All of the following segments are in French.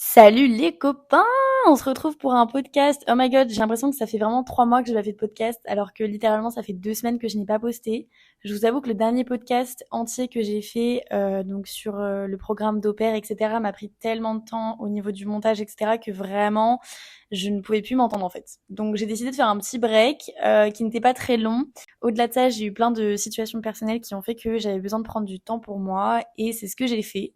Salut les copains! On se retrouve pour un podcast. Oh my god, j'ai l'impression que ça fait vraiment 3 mois que je n'ai pas fait de podcast, alors que littéralement ça fait 2 semaines que je n'ai pas posté. Je vous avoue que le dernier podcast entier que j'ai fait, donc sur le programme d'Opère, etc., m'a pris tellement de temps au niveau du montage, etc., que vraiment je ne pouvais plus m'entendre en fait. Donc j'ai décidé de faire un petit break qui n'était pas très long. Au-delà de ça, j'ai eu plein de situations personnelles qui ont fait que j'avais besoin de prendre du temps pour moi et c'est ce que j'ai fait.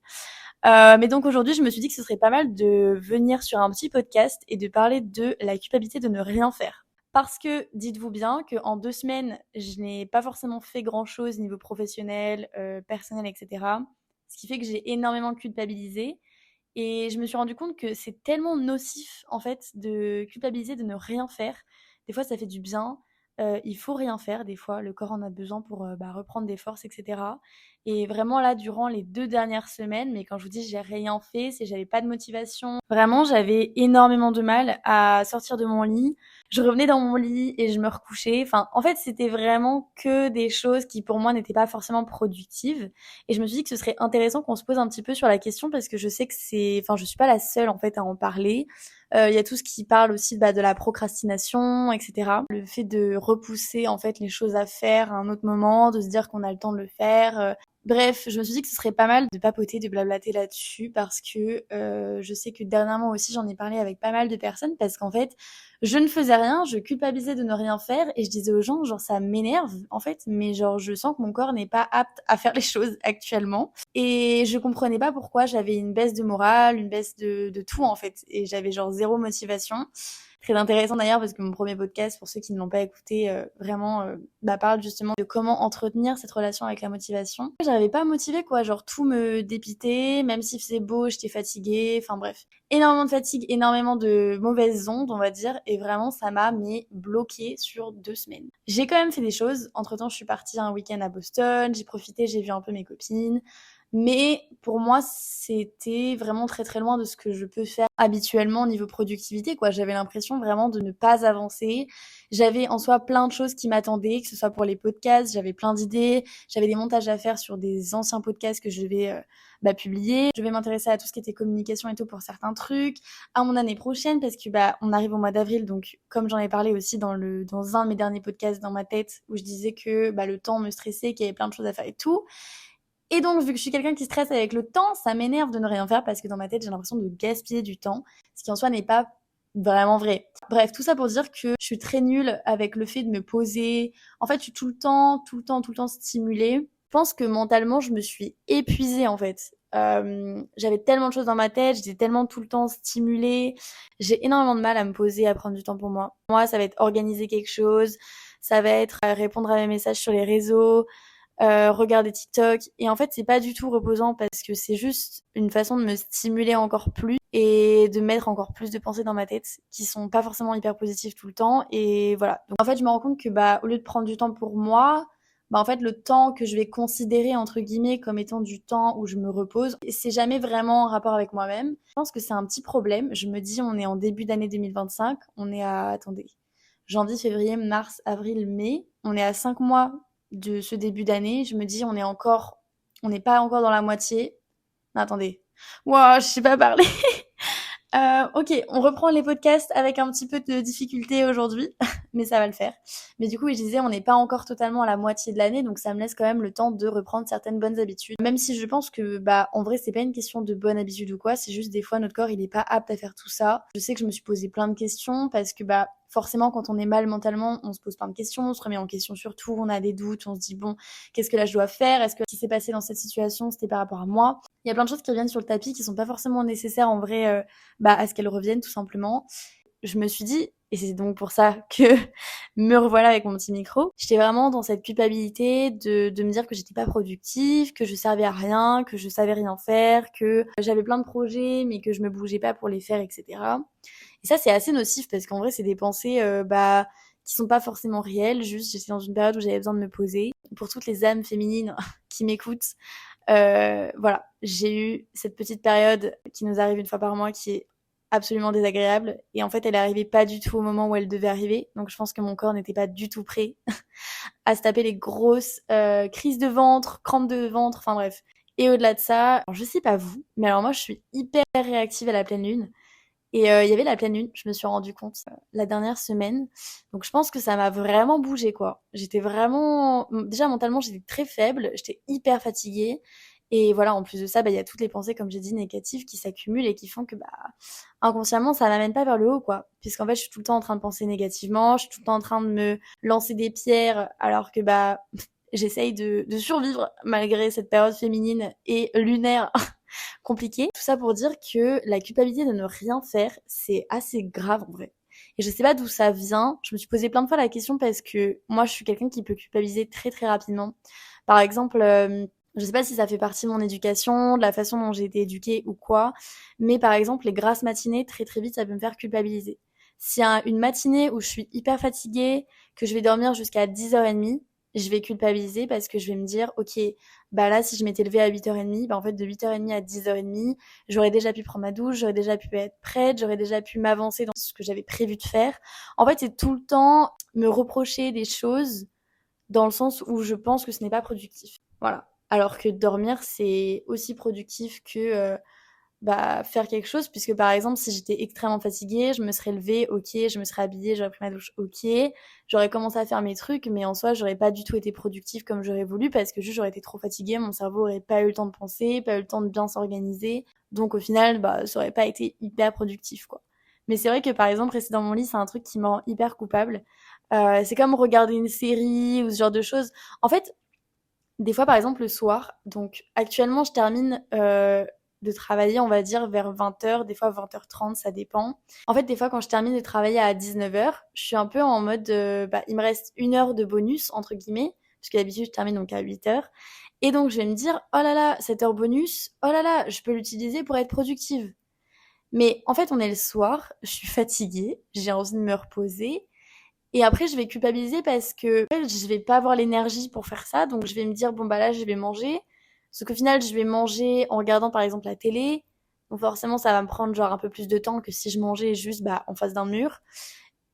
Mais donc aujourd'hui, je me suis dit que ce serait pas mal de venir sur un petit podcast et de parler de la culpabilité de ne rien faire. Parce que dites-vous bien qu'en 2 semaines, je n'ai pas forcément fait grand-chose niveau professionnel, personnel, etc. Ce qui fait que j'ai énormément culpabilisé. Et je me suis rendu compte que c'est tellement nocif, en fait, de culpabiliser de ne rien faire. Des fois, ça fait du bien. Il faut rien faire. Des fois, le corps en a besoin pour reprendre des forces, etc. Et vraiment, là, durant les 2 dernières semaines, mais quand je vous dis j'ai rien fait, c'est j'avais pas de motivation. Vraiment, j'avais énormément de mal à sortir de mon lit. Je revenais dans mon lit et je me recouchais. Enfin, en fait, c'était vraiment que des choses qui, pour moi, n'étaient pas forcément productives. Et je me suis dit que ce serait intéressant qu'on se pose un petit peu sur la question parce que je sais que je suis pas la seule en fait à en parler. Il y a tout ce qui parle aussi de la procrastination, etc. Le fait de repousser en fait les choses à faire à un autre moment, de se dire qu'on a le temps de le faire. Bref, je me suis dit que ce serait pas mal de papoter, de blablater là-dessus parce que je sais que dernièrement aussi j'en ai parlé avec pas mal de personnes parce qu'en fait je ne faisais rien, je culpabilisais de ne rien faire et je disais aux gens genre ça m'énerve en fait, mais genre je sens que mon corps n'est pas apte à faire les choses actuellement et je comprenais pas pourquoi j'avais une baisse de morale, une baisse de tout en fait et j'avais genre zéro motivation. Très intéressant d'ailleurs parce que mon premier podcast, pour ceux qui ne l'ont pas écouté, parle justement de comment entretenir cette relation avec la motivation. J'arrivais pas à motiver quoi, genre tout me dépitait, même s'il faisait beau, j'étais fatiguée, enfin bref. Énormément de fatigue, énormément de mauvaises ondes, on va dire, et vraiment ça m'a bloqué sur 2 semaines. J'ai quand même fait des choses. Entre-temps, je suis partie un week-end à Boston, j'ai profité, j'ai vu un peu mes copines. Mais pour moi, c'était vraiment très très loin de ce que je peux faire habituellement au niveau productivité, quoi. J'avais l'impression vraiment de ne pas avancer. J'avais en soi plein de choses qui m'attendaient, que ce soit pour les podcasts, j'avais plein d'idées, j'avais des montages à faire sur des anciens podcasts que je vais publier. Je vais m'intéresser à tout ce qui était communication et tout pour certains trucs, à mon année prochaine parce que on arrive au mois d'avril, donc comme j'en ai parlé aussi dans un de mes derniers podcasts dans ma tête où je disais que le temps me stressait, qu'il y avait plein de choses à faire et tout. Et donc, vu que je suis quelqu'un qui stresse avec le temps, ça m'énerve de ne rien faire parce que dans ma tête, j'ai l'impression de gaspiller du temps, ce qui en soi n'est pas vraiment vrai. Bref, tout ça pour dire que je suis très nulle avec le fait de me poser. En fait, je suis tout le temps, tout le temps, tout le temps stimulée. Je pense que mentalement, je me suis épuisée en fait. J'avais tellement de choses dans ma tête, j'étais tellement tout le temps stimulée. J'ai énormément de mal à me poser, à prendre du temps pour moi. Moi, ça va être organiser quelque chose, ça va être répondre à mes messages sur les réseaux, regarder TikTok. Et en fait, c'est pas du tout reposant parce que c'est juste une façon de me stimuler encore plus et de mettre encore plus de pensées dans ma tête qui sont pas forcément hyper positives tout le temps. Et voilà. Donc en fait, je me rends compte que au lieu de prendre du temps pour moi, en fait, le temps que je vais considérer entre guillemets comme étant du temps où je me repose, c'est jamais vraiment en rapport avec moi-même. Je pense que c'est un petit problème. Je me dis, on est en début d'année 2025, on est à, attendez, janvier, février, mars, avril, mai. On est à 5 mois de ce début d'année. Je me dis, on n'est pas encore dans la moitié. Non, attendez. Ouah, je sais pas parler. Ok, on reprend les podcasts avec un petit peu de difficulté aujourd'hui, mais ça va le faire. Mais du coup, je disais, on n'est pas encore totalement à la moitié de l'année, donc ça me laisse quand même le temps de reprendre certaines bonnes habitudes. Même si je pense que, en vrai, c'est pas une question de bonne habitude ou quoi, c'est juste des fois notre corps, il est pas apte à faire tout ça. Je sais que je me suis posé plein de questions parce que, forcément, quand on est mal mentalement, on se pose plein de questions, on se remet en question sur tout, on a des doutes, on se dit, bon, qu'est-ce que là je dois faire? Est-ce que ce qui s'est passé dans cette situation, c'était par rapport à moi? Il y a plein de choses qui reviennent sur le tapis qui sont pas forcément nécessaires en vrai, à ce qu'elles reviennent tout simplement. Je me suis dit, et c'est donc pour ça que me revoilà avec mon petit micro, j'étais vraiment dans cette culpabilité de me dire que j'étais pas productive, que je servais à rien, que je savais rien faire, que j'avais plein de projets mais que je me bougeais pas pour les faire, etc. Et ça c'est assez nocif parce qu'en vrai c'est des pensées qui sont pas forcément réelles, juste j'étais dans une période où j'avais besoin de me poser. Pour toutes les âmes féminines qui m'écoutent, voilà, j'ai eu cette petite période qui nous arrive une fois par mois qui est absolument désagréable et en fait elle est arrivée pas du tout au moment où elle devait arriver, donc je pense que mon corps n'était pas du tout prêt à se taper les grosses crises de ventre, crampes de ventre, enfin bref. Et au-delà de ça, alors je sais pas vous, mais alors moi je suis hyper réactive à la pleine lune. Et il y avait la pleine lune, je me suis rendu compte la dernière semaine. Donc je pense que ça m'a vraiment bougé quoi. J'étais vraiment déjà mentalement, j'étais très faible, j'étais hyper fatiguée et voilà, en plus de ça, bah il y a toutes les pensées comme j'ai dit négatives qui s'accumulent et qui font que bah inconsciemment, ça m'amène pas vers le haut quoi. Puisqu'en fait, je suis tout le temps en train de penser négativement, je suis tout le temps en train de me lancer des pierres alors que bah j'essaye de survivre malgré cette période féminine et lunaire compliqué. Tout ça pour dire que la culpabilité de ne rien faire, c'est assez grave en vrai. Et je sais pas d'où ça vient. Je me suis posé plein de fois la question parce que moi, je suis quelqu'un qui peut culpabiliser très très rapidement. Par exemple, je sais pas si ça fait partie de mon éducation, de la façon dont j'ai été éduquée ou quoi, mais par exemple, les grasses matinées, très très vite, ça peut me faire culpabiliser. S'il y a une matinée où je suis hyper fatiguée, que je vais dormir jusqu'à 10h30, je vais culpabiliser parce que je vais me dire, ok, bah là, si je m'étais levée à 8h30, bah en fait, de 8h30 à 10h30, j'aurais déjà pu prendre ma douche, j'aurais déjà pu être prête, j'aurais déjà pu m'avancer dans ce que j'avais prévu de faire. En fait, c'est tout le temps me reprocher des choses dans le sens où je pense que ce n'est pas productif. Voilà. Alors que dormir, c'est aussi productif que bah, faire quelque chose, puisque par exemple, si j'étais extrêmement fatiguée, je me serais levée, ok, je me serais habillée, j'aurais pris ma douche, ok, j'aurais commencé à faire mes trucs, mais en soi, j'aurais pas du tout été productive comme j'aurais voulu, parce que juste j'aurais été trop fatiguée, mon cerveau aurait pas eu le temps de penser, pas eu le temps de bien s'organiser, donc au final, bah, ça aurait pas été hyper productif, quoi. Mais c'est vrai que par exemple, rester dans mon lit, c'est un truc qui me rend hyper coupable. C'est comme regarder une série ou ce genre de choses. En fait, des fois, par exemple, le soir, donc actuellement, je termine de travailler, on va dire, vers 20h, des fois 20h30, ça dépend. En fait, des fois, quand je termine de travailler à 19h, je suis un peu en mode, bah, il me reste 1 heure de bonus, entre guillemets, parce que d'habitude, je termine donc à 8h. Et donc, je vais me dire, oh là là, cette heure bonus, oh là là, je peux l'utiliser pour être productive. Mais en fait, on est le soir, je suis fatiguée, j'ai envie de me reposer. Et après, je vais culpabiliser parce que je vais pas avoir l'énergie pour faire ça. Donc, je vais me dire, bon, bah là, je vais manger. Sauf qu'au final, je vais manger en regardant, par exemple, la télé. Donc, forcément, ça va me prendre, genre, un peu plus de temps que si je mangeais juste, bah, en face d'un mur.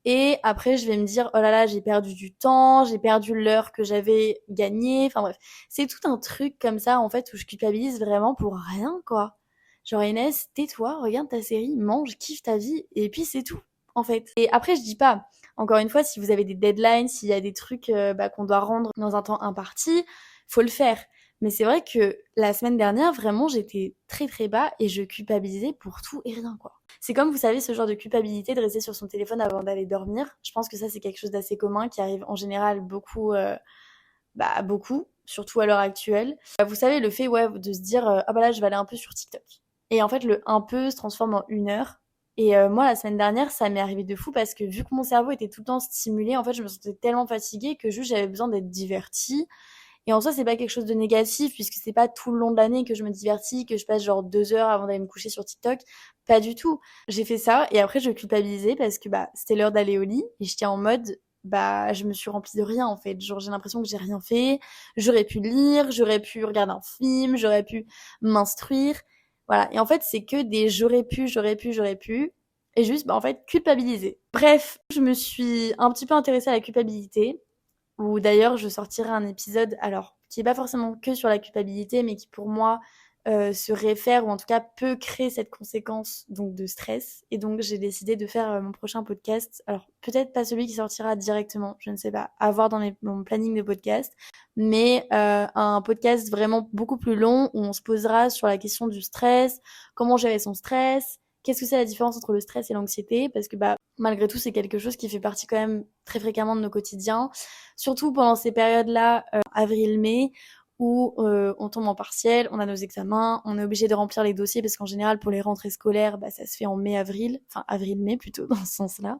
Et après, je vais me dire, oh là là, j'ai perdu du temps, j'ai perdu l'heure que j'avais gagnée. Enfin, bref. C'est tout un truc comme ça, en fait, où je culpabilise vraiment pour rien, quoi. Genre, Inès, tais-toi, regarde ta série, mange, kiffe ta vie, et puis c'est tout, en fait. Et après, je dis pas, encore une fois, si vous avez des deadlines, s'il y a des trucs bah, qu'on doit rendre dans un temps imparti, faut le faire. Mais c'est vrai que la semaine dernière, vraiment, j'étais très très bas et je culpabilisais pour tout et rien, quoi. C'est comme, vous savez, ce genre de culpabilité de rester sur son téléphone avant d'aller dormir. Je pense que ça, c'est quelque chose d'assez commun qui arrive en général beaucoup, bah, beaucoup, surtout à l'heure actuelle. Vous savez, le fait, ouais, de se dire, ah bah là, je vais aller un peu sur TikTok. Et en fait, le un peu se transforme en 1 heure. Et moi, la semaine dernière, ça m'est arrivé de fou parce que vu que mon cerveau était tout le temps stimulé, en fait, je me sentais tellement fatiguée que juste j'avais besoin d'être divertie. Et en soi, c'est pas quelque chose de négatif puisque c'est pas tout le long de l'année que je me divertis, que je passe genre 2 heures avant d'aller me coucher sur TikTok. Pas du tout. J'ai fait ça et après je culpabilisais parce que bah c'était l'heure d'aller au lit et j'étais en mode bah je me suis remplie de rien en fait. Genre j'ai l'impression que j'ai rien fait. J'aurais pu lire, j'aurais pu regarder un film, j'aurais pu m'instruire. Voilà. Et en fait, c'est que des j'aurais pu. Et juste, bah, en fait, culpabiliser. Bref, je me suis un petit peu intéressée à la culpabilité où d'ailleurs je sortirai un épisode, alors qui est pas forcément que sur la culpabilité, mais qui pour moi se réfère ou en tout cas peut créer cette conséquence donc de stress. Et donc j'ai décidé de faire mon prochain podcast. Alors peut-être pas celui qui sortira directement, je ne sais pas, à voir dans mon planning de podcast, mais un podcast vraiment beaucoup plus long où on se posera sur la question du stress, comment gérer son stress. Qu'est-ce que c'est la différence entre le stress et l'anxiété? Parce que bah malgré tout, c'est quelque chose qui fait partie quand même très fréquemment de nos quotidiens, surtout pendant ces périodes-là, avril-mai, où on tombe en partiel, on a nos examens, on est obligé de remplir les dossiers parce qu'en général, pour les rentrées scolaires, bah, ça se fait en mai-avril, enfin avril-mai plutôt dans ce sens-là.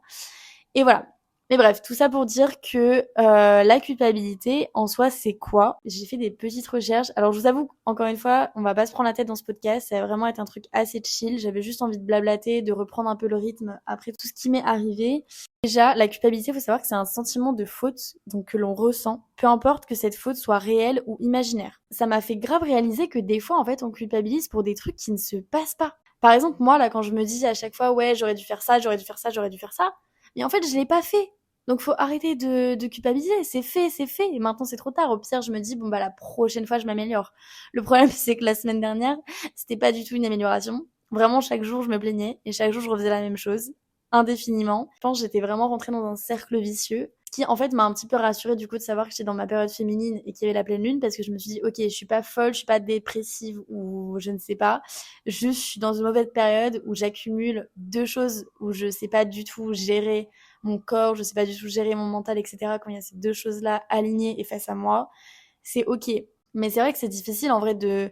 Et voilà. Mais bref, tout ça pour dire que la culpabilité, en soi, c'est quoi? J'ai fait des petites recherches. Alors, je vous avoue, encore une fois, on va pas se prendre la tête dans ce podcast. Ça va vraiment être un truc assez chill. J'avais juste envie de blablater, de reprendre un peu le rythme après tout ce qui m'est arrivé. Déjà, la culpabilité, il faut savoir que c'est un sentiment de faute, donc que l'on ressent, peu importe que cette faute soit réelle ou imaginaire. Ça m'a fait grave réaliser que des fois, en fait, on culpabilise pour des trucs qui ne se passent pas. Par exemple, moi, là, quand je me dis à chaque fois, ouais, j'aurais dû faire ça, j'aurais dû faire ça, j'aurais dû faire ça, mais en fait, je l'ai pas fait. Donc faut arrêter de culpabiliser, c'est fait. Et maintenant c'est trop tard. Au pire, je me dis bon bah la prochaine fois je m'améliore. Le problème c'est que la semaine dernière, c'était pas du tout une amélioration. Vraiment chaque jour je me plaignais et chaque jour je refaisais la même chose indéfiniment. Je pense que j'étais vraiment rentrée dans un cercle vicieux. Ce qui en fait m'a un petit peu rassurée du coup de savoir que j'étais dans ma période féminine et qu'il y avait la pleine lune parce que je me suis dit ok je suis pas folle, je suis pas dépressive ou je ne sais pas. Juste je suis dans une mauvaise période où j'accumule deux choses où je sais pas du tout gérer mon corps, je sais pas du tout gérer mon mental, etc. Quand il y a ces deux choses-là alignées et face à moi, c'est ok. Mais c'est vrai que c'est difficile en vrai de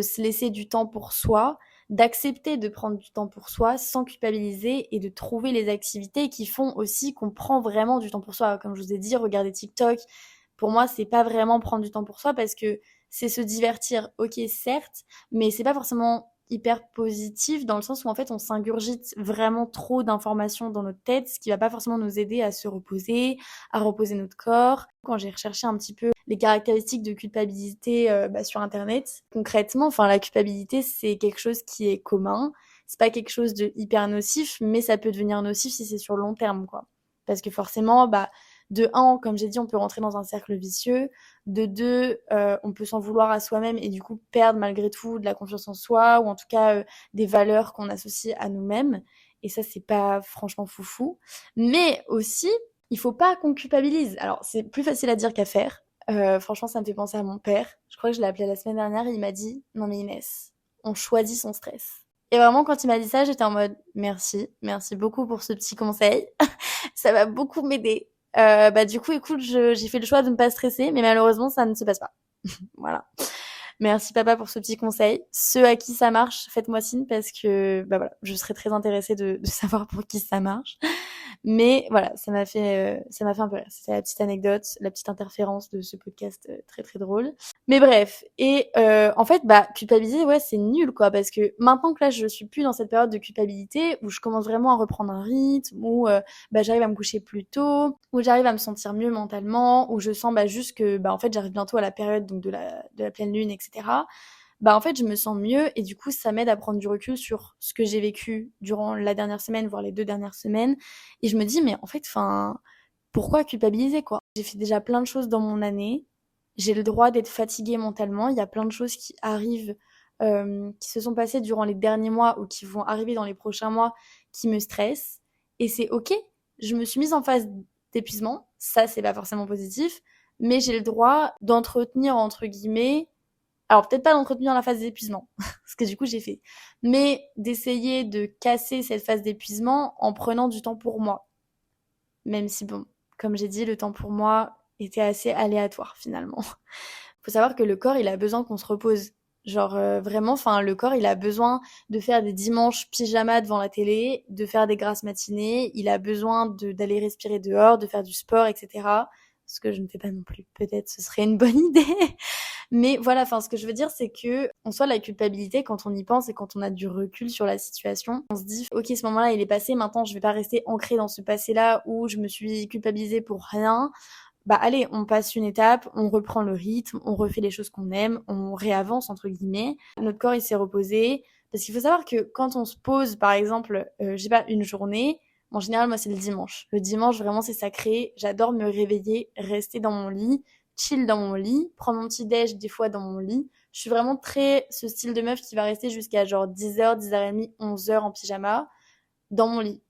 se laisser du temps pour soi, d'accepter de prendre du temps pour soi sans culpabiliser et de trouver les activités qui font aussi qu'on prend vraiment du temps pour soi. Comme je vous ai dit, regarder TikTok, pour moi, c'est pas vraiment prendre du temps pour soi parce que c'est se divertir, ok, certes, mais c'est pas forcément hyper positif dans le sens où en fait on s'ingurgite vraiment trop d'informations dans notre tête, ce qui va pas forcément nous aider à se reposer, à reposer notre corps. Quand j'ai recherché un petit peu les caractéristiques de culpabilité sur internet, concrètement, enfin la culpabilité c'est quelque chose qui est commun, c'est pas quelque chose de hyper nocif, mais ça peut devenir nocif si c'est sur le long terme quoi. Parce que forcément, de un, comme j'ai dit, on peut rentrer dans un cercle vicieux. De deux, on peut s'en vouloir à soi-même et du coup perdre malgré tout de la confiance en soi ou en tout cas des valeurs qu'on associe à nous-mêmes. Et ça, c'est pas franchement foufou. Mais aussi, il faut pas qu'on culpabilise. Alors, c'est plus facile à dire qu'à faire. Franchement, ça me fait penser à mon père. Je crois que je l'ai appelé la semaine dernière et il m'a dit « Non mais Inès, on choisit son stress ». Et vraiment, quand il m'a dit ça, j'étais en mode « Merci, merci beaucoup pour ce petit conseil. Ça va beaucoup m'aider. » Du coup, écoute, j'ai fait le choix de ne pas stresser, mais malheureusement, ça ne se passe pas. Voilà. Merci papa pour ce petit conseil. Ceux à qui ça marche, faites-moi signe parce que voilà, je serais très intéressée de savoir pour qui ça marche. Mais voilà, ça m'a fait un peu rire. C'était la petite anecdote, la petite interférence de ce podcast très très drôle. Mais bref, et en fait, culpabiliser, ouais, c'est nul quoi, parce que maintenant que là, je suis plus dans cette période de culpabilité où je commence vraiment à reprendre un rythme, où j'arrive à me coucher plus tôt, où j'arrive à me sentir mieux mentalement, où je sens juste que en fait, j'arrive bientôt à la période donc de la pleine lune, etc. En fait, je me sens mieux et du coup, ça m'aide à prendre du recul sur ce que j'ai vécu durant la dernière semaine, voire les 2 dernières semaines. Et je me dis, mais en fait, pourquoi culpabiliser, quoi? J'ai fait déjà plein de choses dans mon année. J'ai le droit d'être fatiguée mentalement. Il y a plein de choses qui arrivent, qui se sont passées durant les derniers mois ou qui vont arriver dans les prochains mois qui me stressent. Et c'est ok. Je me suis mise en phase d'épuisement. Ça, c'est pas forcément positif. Mais j'ai le droit d'entretenir, entre guillemets, alors peut-être pas d'entretenir la phase d'épuisement, ce que du coup j'ai fait, mais d'essayer de casser cette phase d'épuisement en prenant du temps pour moi. Même si bon, comme j'ai dit, le temps pour moi était assez aléatoire finalement. Faut savoir que le corps, il a besoin qu'on se repose. Genre vraiment, enfin le corps, il a besoin de faire des dimanches pyjama devant la télé, de faire des grasses matinées, il a besoin d'aller respirer dehors, de faire du sport, etc. Ce que je ne fais pas non plus. Peut-être ce serait une bonne idée. Mais voilà, enfin, ce que je veux dire, c'est que, en soi, la culpabilité, quand on y pense et quand on a du recul sur la situation, on se dit, ok, ce moment-là, il est passé, maintenant, je vais pas rester ancrée dans ce passé-là où je me suis culpabilisée pour rien. Allez, on passe une étape, on reprend le rythme, on refait les choses qu'on aime, on réavance, entre guillemets. Notre corps, il s'est reposé. Parce qu'il faut savoir que quand on se pose, par exemple, je sais pas, une journée, en général, moi, c'est le dimanche. Le dimanche, vraiment, c'est sacré. J'adore me réveiller, rester dans mon lit, chill dans mon lit, prendre mon petit déj des fois dans mon lit. Je suis vraiment très ce style de meuf qui va rester jusqu'à genre 10h, 10h30, 11h en pyjama dans mon lit.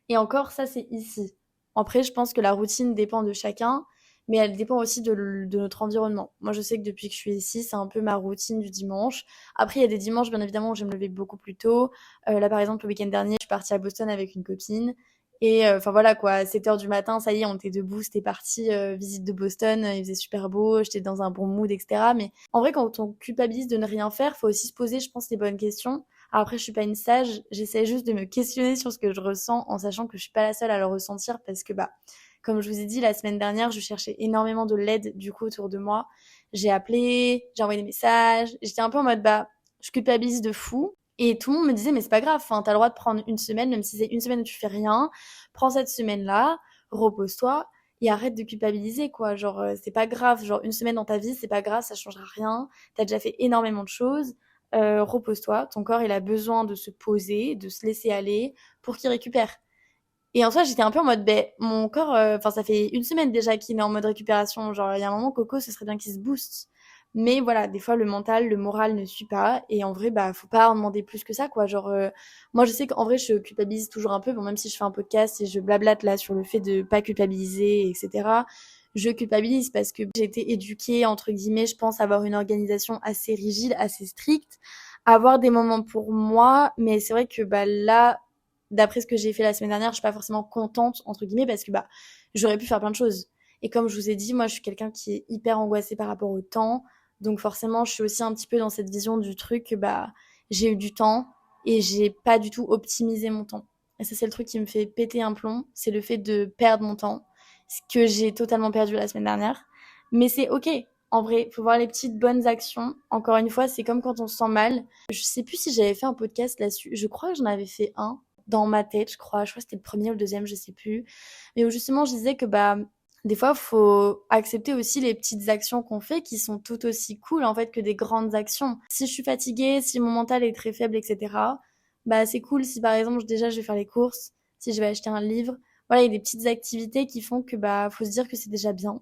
Et encore, ça, c'est ici. Après, je pense que la routine dépend de chacun, mais elle dépend aussi de notre environnement. Moi, je sais que depuis que je suis ici, c'est un peu ma routine du dimanche. Après, il y a des dimanches, bien évidemment, où je vais me lever beaucoup plus tôt. Là, par exemple, le week-end dernier, je suis partie à Boston avec une copine. Et enfin voilà quoi, à 7h du matin, ça y est, on était debout, c'était parti, visite de Boston, il faisait super beau, j'étais dans un bon mood, etc. Mais en vrai, quand on culpabilise de ne rien faire, faut aussi se poser, je pense, les bonnes questions. Alors après, je suis pas une sage, j'essaie juste de me questionner sur ce que je ressens en sachant que je suis pas la seule à le ressentir parce que comme je vous ai dit, la semaine dernière, je cherchais énormément de l'aide du coup autour de moi. J'ai appelé, j'ai envoyé des messages, j'étais un peu en mode je culpabilise de fou. Et tout le monde me disait, mais c'est pas grave, enfin, t'as le droit de prendre une semaine, même si c'est une semaine où tu fais rien. Prends cette semaine-là, repose-toi et arrête de culpabiliser, quoi. Genre, c'est pas grave. Genre, une semaine dans ta vie, c'est pas grave, ça changera rien. T'as déjà fait énormément de choses. Repose-toi. Ton corps, il a besoin de se poser, de se laisser aller pour qu'il récupère. Et en soi, j'étais un peu en mode, ben, mon corps, enfin, ça fait une semaine déjà qu'il est en mode récupération. Genre, il y a un moment, Coco, ce serait bien qu'il se booste. Mais voilà, des fois, le mental, le moral ne suit pas. Et en vrai, bah, faut pas en demander plus que ça, quoi. Genre, moi, je sais qu'en vrai, je culpabilise toujours un peu. Bon, même si je fais un podcast et je blablate là sur le fait de pas culpabiliser, etc. Je culpabilise parce que j'ai été éduquée, entre guillemets, je pense avoir une organisation assez rigide, assez stricte, avoir des moments pour moi. Mais c'est vrai que, bah, là, d'après ce que j'ai fait la semaine dernière, je suis pas forcément contente, entre guillemets, parce que bah, j'aurais pu faire plein de choses. Et comme je vous ai dit, moi, je suis quelqu'un qui est hyper angoissé par rapport au temps. Donc forcément, je suis aussi un petit peu dans cette vision du truc que bah, j'ai eu du temps et j'ai pas du tout optimisé mon temps. Et ça, c'est le truc qui me fait péter un plomb, c'est le fait de perdre mon temps, ce que j'ai totalement perdu la semaine dernière. Mais c'est ok. En vrai, faut voir les petites bonnes actions. Encore une fois, c'est comme quand on se sent mal. Je sais plus si j'avais fait un podcast là-dessus. Je crois que j'en avais fait un dans ma tête, je crois. Je crois que c'était le premier ou le deuxième, je sais plus. Mais où justement, je disais que bah, des fois, faut accepter aussi les petites actions qu'on fait qui sont tout aussi cool en fait que des grandes actions. Si je suis fatiguée, si mon mental est très faible, etc. Bah, c'est cool si par exemple déjà je vais faire les courses, si je vais acheter un livre. Voilà, il y a des petites activités qui font que bah, faut se dire que c'est déjà bien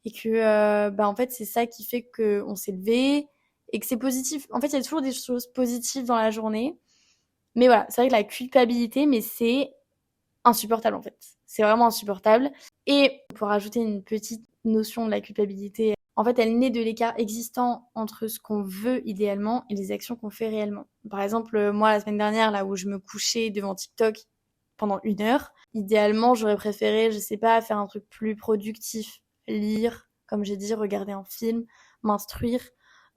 et que bah en fait c'est ça qui fait que on s'est levé et que c'est positif. En fait, il y a toujours des choses positives dans la journée. Mais voilà, c'est vrai que la culpabilité, mais c'est insupportable en fait. C'est vraiment insupportable. Et pour ajouter une petite notion de la culpabilité, en fait, elle naît de l'écart existant entre ce qu'on veut idéalement et les actions qu'on fait réellement. Par exemple, moi, la semaine dernière, là où je me couchais devant TikTok pendant 1 heure, idéalement, j'aurais préféré, je sais pas, faire un truc plus productif, lire, comme j'ai dit, regarder un film, m'instruire,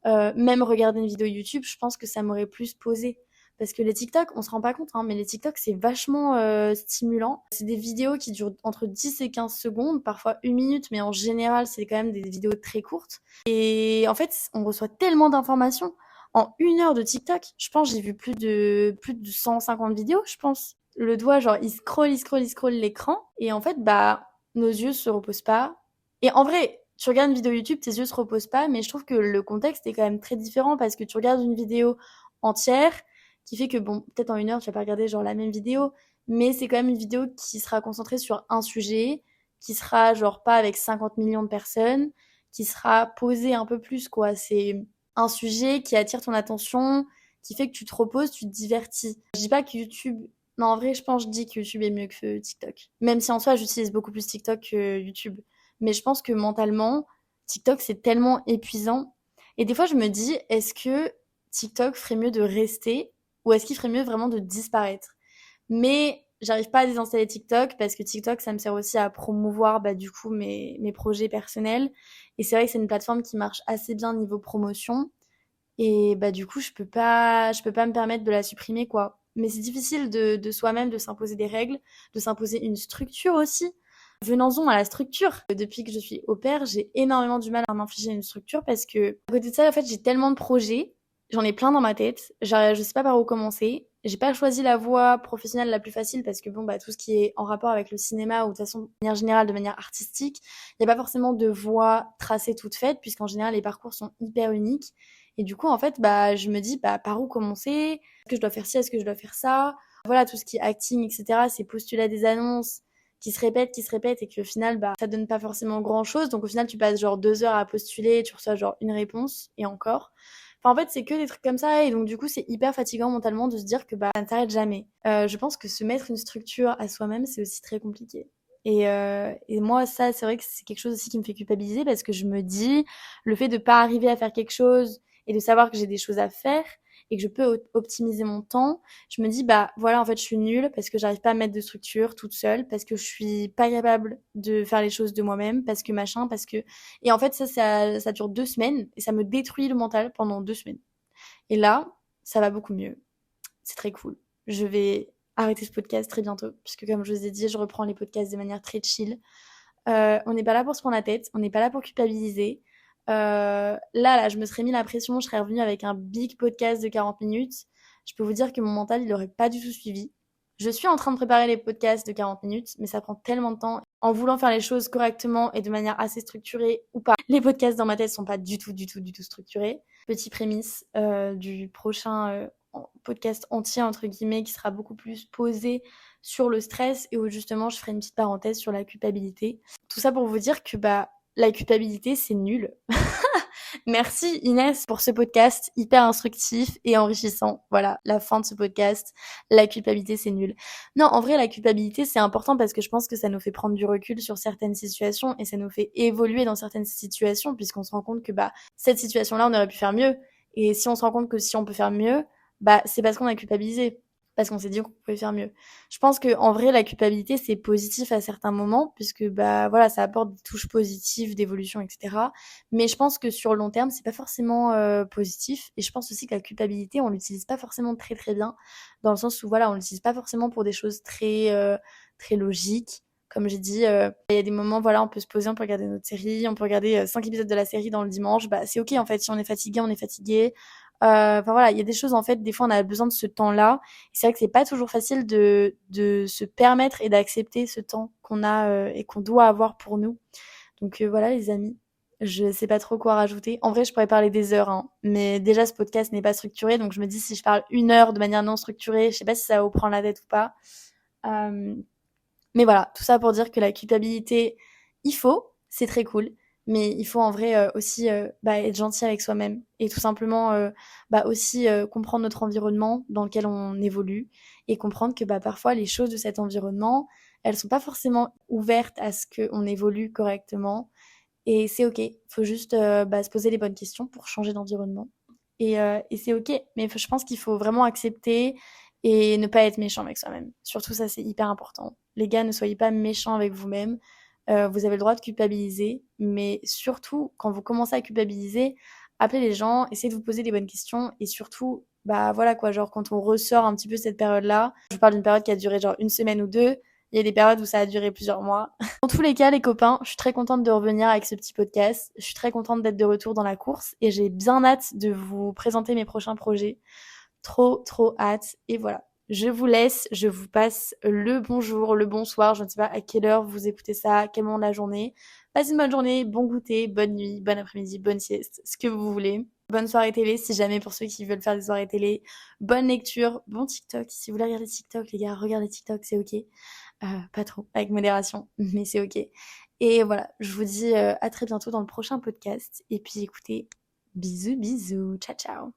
même regarder une vidéo YouTube, je pense que ça m'aurait plus posé. Parce que les TikTok, on se rend pas compte, hein, mais les TikTok, c'est vachement stimulant. C'est des vidéos qui durent entre 10 et 15 secondes, parfois 1 minute, mais en général, c'est quand même des vidéos très courtes. Et en fait, on reçoit tellement d'informations. En 1 heure de TikTok, je pense j'ai vu plus de 150 vidéos, je pense. Le doigt, genre, il scrolle l'écran. Et en fait, bah, nos yeux se reposent pas. Et en vrai, tu regardes une vidéo YouTube, tes yeux se reposent pas, mais je trouve que le contexte est quand même très différent parce que tu regardes une vidéo entière, qui fait que, bon, peut-être en 1 heure, tu vas pas regarder genre la même vidéo, mais c'est quand même une vidéo qui sera concentrée sur un sujet, qui sera genre pas avec 50 millions de personnes, qui sera posée un peu plus, quoi. C'est un sujet qui attire ton attention, qui fait que tu te reposes, tu te divertis. Je dis pas que YouTube... Non, en vrai, je pense, je dis que YouTube est mieux que TikTok. Même si en soi, j'utilise beaucoup plus TikTok que YouTube. Mais je pense que mentalement, TikTok, c'est tellement épuisant. Et des fois, je me dis, est-ce que TikTok ferait mieux de rester ou est-ce qu'il ferait mieux vraiment de disparaître? Mais j'arrive pas à désinstaller TikTok parce que TikTok, ça me sert aussi à promouvoir bah, du coup mes projets personnels. Et c'est vrai que c'est une plateforme qui marche assez bien niveau promotion. Et bah du coup, je peux pas me permettre de la supprimer quoi. Mais c'est difficile de soi-même de s'imposer des règles, de s'imposer une structure aussi. Venons-en à la structure. Depuis que je suis au pair, j'ai énormément du mal à m'infliger une structure parce que à côté de ça, en fait, j'ai tellement de projets, j'en ai plein dans ma tête, genre, je sais pas par où commencer. J'ai pas choisi la voie professionnelle la plus facile parce que bon bah tout ce qui est en rapport avec le cinéma ou de toute façon de manière générale, de manière artistique, il n'y a pas forcément de voie tracée toute faite puisqu'en général les parcours sont hyper uniques. Et du coup en fait bah je me dis bah par où commencer? Est-ce que je dois faire ci? Est-ce que je dois faire ça? Voilà, tout ce qui est acting, etc. C'est postuler à des annonces qui se répètent et qu'au final, bah, ça donne pas forcément grand chose. Donc au final, tu passes genre 2 heures à postuler, tu reçois genre une réponse et encore. Enfin, en fait, c'est que des trucs comme ça et donc du coup, c'est hyper fatigant mentalement de se dire que bah, ça ne s'arrête jamais. Je pense que se mettre une structure à soi-même, c'est aussi très compliqué. Et moi, ça, c'est vrai que c'est quelque chose aussi qui me fait culpabiliser parce que je me dis, le fait de pas arriver à faire quelque chose et de savoir que j'ai des choses à faire et que je peux optimiser mon temps, je me dis bah voilà en fait je suis nulle parce que j'arrive pas à mettre de structure toute seule parce que je suis pas capable de faire les choses de moi-même parce que machin parce que et en fait ça dure 2 semaines et ça me détruit le mental pendant 2 semaines et là ça va beaucoup mieux, c'est très cool. Je vais arrêter ce podcast très bientôt puisque comme je vous ai dit je reprends les podcasts de manière très chill. On n'est pas là pour se prendre la tête, on n'est pas là pour culpabiliser. Là, je me serais mis la pression, je serais revenue avec un big podcast de 40 minutes. Je peux vous dire que mon mental, il aurait pas du tout suivi. Je suis en train de préparer les podcasts de 40 minutes, mais ça prend tellement de temps. En voulant faire les choses correctement et de manière assez structurée ou pas, les podcasts dans ma tête sont pas du tout structurés. Petit prémisse du prochain podcast entier, entre guillemets, qui sera beaucoup plus posé sur le stress et où justement je ferai une petite parenthèse sur la culpabilité. Tout ça pour vous dire que la culpabilité, c'est nul. Merci Inès pour ce podcast hyper instructif et enrichissant. Voilà, la fin de ce podcast. La culpabilité, c'est nul. Non, en vrai, la culpabilité, c'est important parce que je pense que ça nous fait prendre du recul sur certaines situations et ça nous fait évoluer dans certaines situations puisqu'on se rend compte que cette situation-là, on aurait pu faire mieux. Et si on se rend compte que si on peut faire mieux, c'est parce qu'on a culpabilisé. Parce qu'on s'est dit qu'on pouvait faire mieux. Je pense que en vrai, la culpabilité, c'est positif à certains moments, puisque voilà, ça apporte des touches positives d'évolution, etc. Mais je pense que sur le long terme, c'est pas forcément positif. Et je pense aussi que la culpabilité, on l'utilise pas forcément très très bien, dans le sens où voilà, on l'utilise pas forcément pour des choses très logiques. Comme j'ai dit, il y a des moments, voilà, on peut se poser, on peut regarder notre série, on peut regarder 5 épisodes de la série dans le dimanche. C'est ok en fait, si on est fatigué, on est fatigué. Enfin voilà, il y a des choses en fait, des fois on a besoin de ce temps-là. C'est vrai que c'est pas toujours facile de se permettre et d'accepter ce temps qu'on a et qu'on doit avoir pour nous. Donc voilà les amis, je sais pas trop quoi rajouter. En vrai, je pourrais parler des heures, hein, mais déjà ce podcast n'est pas structuré, donc je me dis si je parle 1 heure de manière non structurée, je sais pas si ça va vous prendre la tête ou pas. Euh, mais voilà, tout ça pour dire que la culpabilité, il faut, c'est très cool, mais il faut en vrai aussi être gentil avec soi-même et tout simplement aussi comprendre notre environnement dans lequel on évolue et comprendre que parfois les choses de cet environnement, elles sont pas forcément ouvertes à ce qu'on évolue correctement et c'est ok. Faut juste se poser les bonnes questions pour changer d'environnement et c'est ok. Mais je pense qu'il faut vraiment accepter et ne pas être méchant avec soi-même. Surtout ça, c'est hyper important. Les gars, ne soyez pas méchants avec vous-même. Vous avez le droit de culpabiliser, mais surtout, quand vous commencez à culpabiliser, appelez les gens, essayez de vous poser les bonnes questions, et surtout, voilà quoi, genre quand on ressort un petit peu cette période-là, je vous parle d'une période qui a duré genre 1 semaine ou 2, il y a des périodes où ça a duré plusieurs mois. Dans tous les cas, les copains, je suis très contente de revenir avec ce petit podcast, je suis très contente d'être de retour dans la course, et j'ai bien hâte de vous présenter mes prochains projets. Trop, trop hâte. Et voilà. Je vous laisse, je vous passe le bonjour, le bonsoir, je ne sais pas à quelle heure vous écoutez ça, à quel moment de la journée. Passez une bonne journée, bon goûter, bonne nuit, bon après-midi, bonne sieste, ce que vous voulez. Bonne soirée télé si jamais pour ceux qui veulent faire des soirées télé. Bonne lecture, bon TikTok. Si vous voulez regarder TikTok, les gars, regardez TikTok, c'est ok. Pas trop, avec modération, mais c'est ok. Et voilà, je vous dis à très bientôt dans le prochain podcast. Et puis écoutez, bisous, bisous, ciao, ciao.